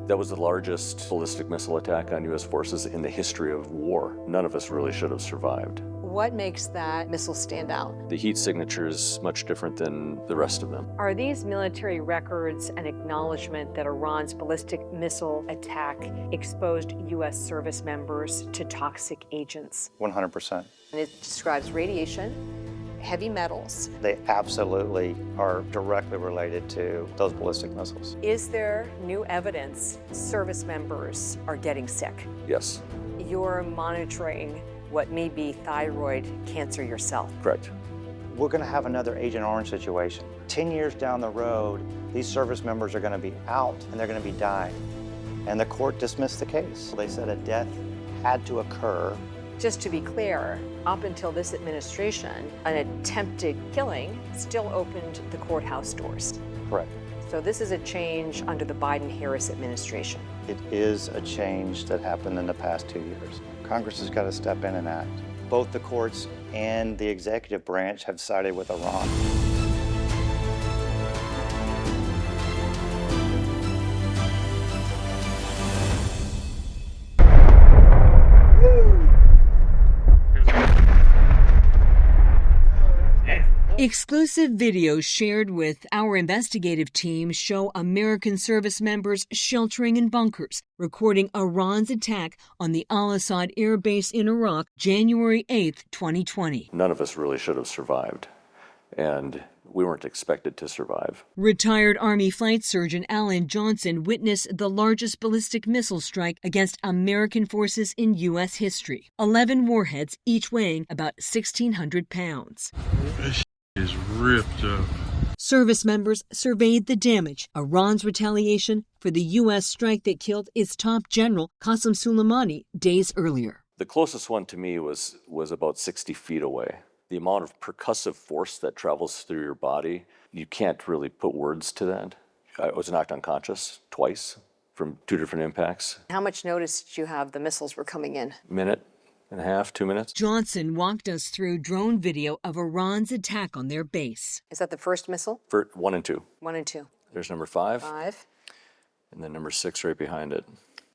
That was the largest ballistic missile attack on U.S. forces in the history of war. None of us really should have survived. What makes that missile stand out? The heat signature is much different than the rest of them. Are these military records an acknowledgement that Iran's ballistic missile attack exposed U.S. service members to toxic agents? 100%. And it describes radiation, heavy metals. They absolutely are directly related to those ballistic missiles. Is there new evidence service members are getting sick? Yes. You're monitoring what may be thyroid cancer yourself. Correct. We're going to have another Agent Orange situation. 10 years down the road, these service members are going to be out and they're going to be dying. And the court dismissed the case. They said a death had to occur. Just to be clear, up until this administration, an attempted killing still opened the courthouse doors. Correct. So this is a change under the Biden-Harris administration. It is a change that happened in the past 2 years. Congress has got to step in and act. Both the courts and the executive branch have sided with Iran. Exclusive videos shared with our investigative team show American service members sheltering in bunkers, recording Iran's attack on the Al-Assad airbase in Iraq, January 8, 2020. None of us really should have survived, and we weren't expected to survive. Retired Army Flight Surgeon Alan Johnson witnessed the largest ballistic missile strike against American forces in U.S. history. 11 warheads, each weighing about 1,600 pounds. Is ripped up. Service members surveyed the damage, Iran's retaliation for the U.S. strike that killed its top general, Qasem Soleimani, days earlier. The closest one to me was about 60 feet away. The amount of percussive force that travels through your body, you can't really put words to that. I was knocked unconscious twice from 2 different impacts. How much notice did you have the missiles were coming in? Minute and a half, 2 minutes. Johnson walked us through drone video of Iran's attack on their base. Is that the first missile? For 1 and 2. 1 and 2. There's number 5. 5. And then number 6 right behind it.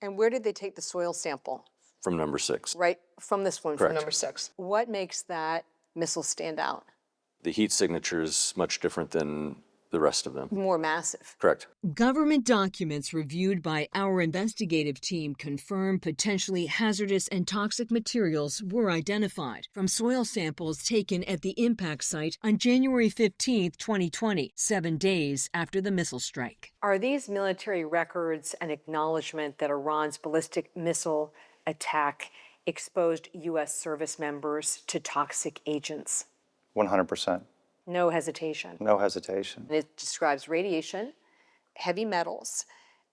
And where did they take the soil sample? From number 6. Right from this one, Correct. from number 6. What makes that missile stand out? The heat signature is much different than the rest of them. More massive. Correct. Government documents reviewed by our investigative team confirm potentially hazardous and toxic materials were identified from soil samples taken at the impact site on January 15, 2020, 7 days after the missile strike. Are these military records an acknowledgement that Iran's ballistic missile attack exposed U.S. service members to toxic agents? 100%. No hesitation. No hesitation. And it describes radiation, heavy metals,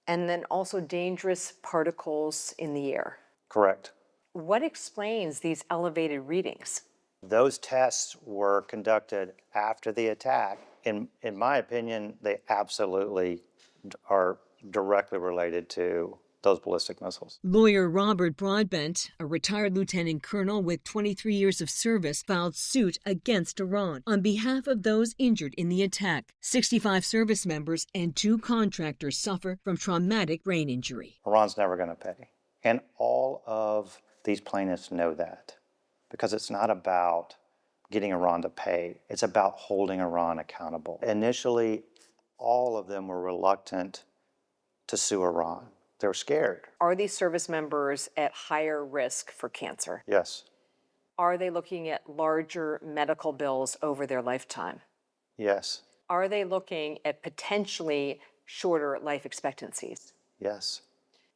and then also dangerous particles in the air. Correct. What explains these elevated readings? Those tests were conducted after the attack. In my opinion, they absolutely are directly related to those ballistic missiles. Lawyer Robert Broadbent, a retired lieutenant colonel with 23 years of service, filed suit against Iran on behalf of those injured in the attack. 65 service members and 2 contractors suffer from traumatic brain injury. Iran's never going to pay. And all of these plaintiffs know that, because it's not about getting Iran to pay. It's about holding Iran accountable. Initially, all of them were reluctant to sue Iran. They're scared. Are these service members at higher risk for cancer? Yes. Are they looking at larger medical bills over their lifetime? Yes. Are they looking at potentially shorter life expectancies? Yes.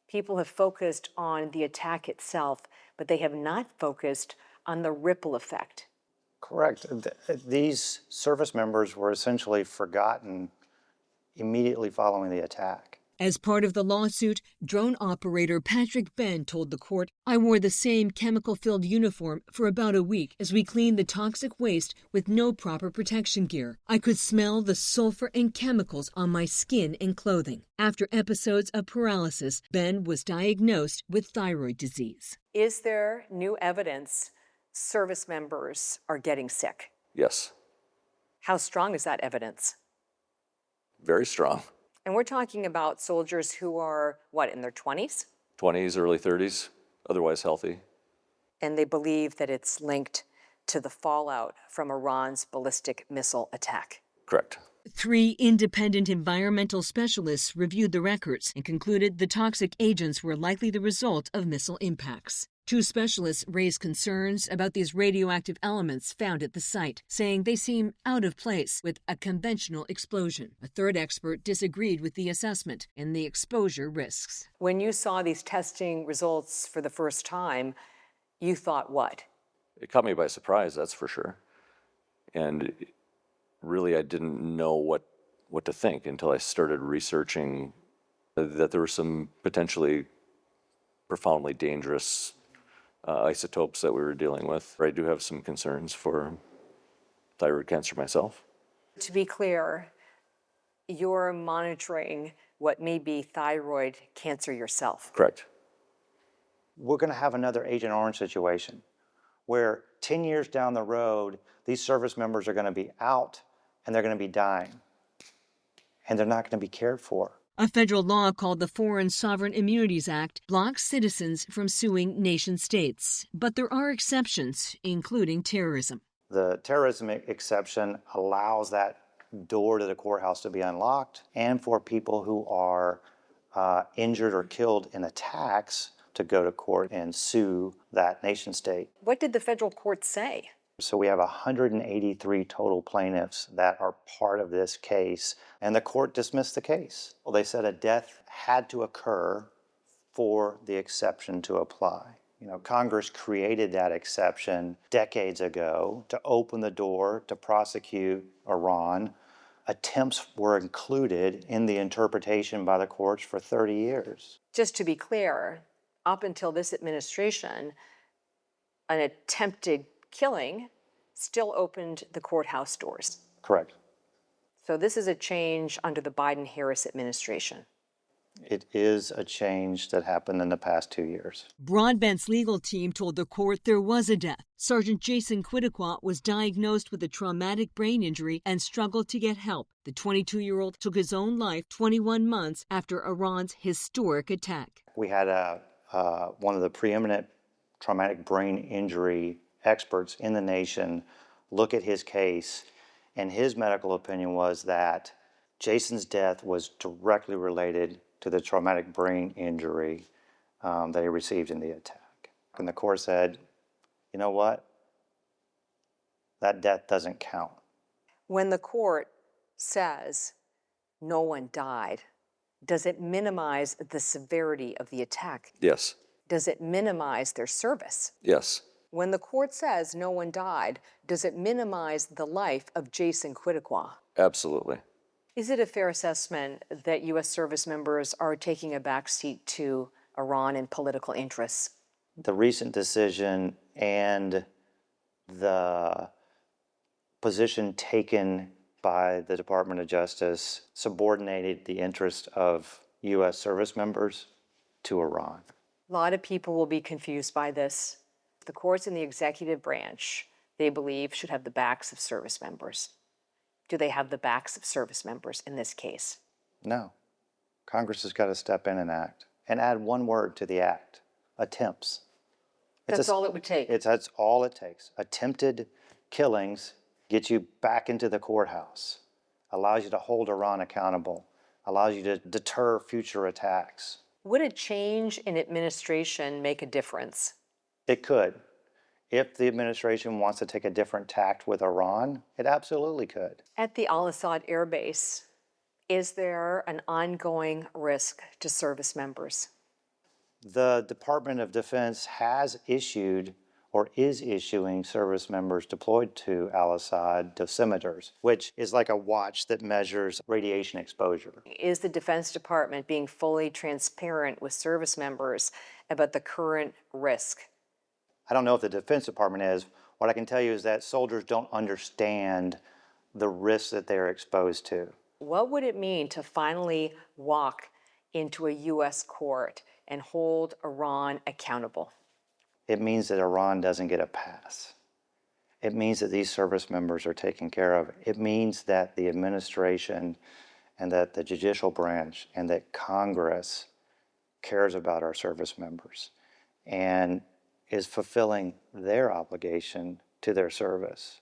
People have focused on the attack itself, but they have not focused on the ripple effect. Correct. These service members were essentially forgotten immediately following the attack. As part of the lawsuit, drone operator Patrick Ben told the court, "I wore the same chemical-filled uniform for about a week as we cleaned the toxic waste with no proper protection gear. I could smell the sulfur and chemicals on my skin and clothing." After episodes of paralysis, Ben was diagnosed with thyroid disease. Is there new evidence service members are getting sick? Yes. How strong is that evidence? Very strong. And we're talking about soldiers who are, what, in their 20s? 20s, early 30s, otherwise healthy. And they believe that it's linked to the fallout from Iran's ballistic missile attack. Correct. 3 independent environmental specialists reviewed the records and concluded the toxic agents were likely the result of missile impacts. 2 specialists raised concerns about these radioactive elements found at the site, saying they seem out of place with a conventional explosion. A third expert disagreed with the assessment and the exposure risks. When you saw these testing results for the first time, you thought what? It caught me by surprise, that's for sure. And really, I didn't know what to think until I started researching that there were some potentially profoundly dangerous isotopes that we were dealing with. I do have some concerns for thyroid cancer myself. To be clear, you're monitoring what may be thyroid cancer yourself. Correct. We're going to have another Agent Orange situation where 10 years down the road, these service members are going to be out and they're going to be dying, and they're not going to be cared for. A federal law called the Foreign Sovereign Immunities Act blocks citizens from suing nation states. But there are exceptions, including terrorism. The terrorism exception allows that door to the courthouse to be unlocked, and for people who are injured or killed in attacks to go to court and sue that nation state. What did the federal court say? So we have 183 total plaintiffs that are part of this case, and the court dismissed the case. Well, they said a death had to occur for the exception to apply. You know, Congress created that exception decades ago to open the door to prosecute Iran. Attempts were included in the interpretation by the courts for 30 years. Just to be clear, up until this administration, an attempted killing still opened the courthouse doors. Correct. So this is a change under the Biden-Harris administration. It is a change that happened in the past 2 years. Broadbent's legal team told the court there was a death. Sergeant Jason Quiddequat was diagnosed with a traumatic brain injury and struggled to get help. The 22-year-old took his own life 21 months after Iran's historic attack. We had one of the preeminent traumatic brain injury experts in the nation look at his case, and his medical opinion was that Jason's death was directly related to the traumatic brain injury that he received in the attack. And the court said, you know what? That death doesn't count. When the court says no one died, does it minimize the severity of the attack? Yes. Does it minimize their service? Yes. When the court says no one died, does it minimize the life of Jason Quiddequat? Absolutely. Is it a fair assessment that U.S. service members are taking a backseat to Iran and political interests? The recent decision and the position taken by the Department of Justice subordinated the interest of U.S. service members to Iran. A lot of people will be confused by this. The courts in the executive branch, they believe, should have the backs of service members. Do they have the backs of service members in this case? No. Congress has got to step in and act and add one word to the act: attempts. That's all it would take. That's all it takes. Attempted killings get you back into the courthouse, allows you to hold Iran accountable, allows you to deter future attacks. Would a change in administration make a difference? It could. If the administration wants to take a different tact with Iran, it absolutely could. At the Assad airbase, is there an ongoing risk to service members? The Department of Defense has issued or is issuing service members deployed to Al-Assad dosimeters, which is like a watch that measures radiation exposure. Is the Defense Department being fully transparent with service members about the current risk? I don't know if the Defense Department is. What I can tell you is that soldiers don't understand the risks that they're exposed to. What would it mean to finally walk into a U.S. court and hold Iran accountable? It means that Iran doesn't get a pass. It means that these service members are taken care of. It means that the administration and that the judicial branch and that Congress cares about our service members and is fulfilling their obligation to their service.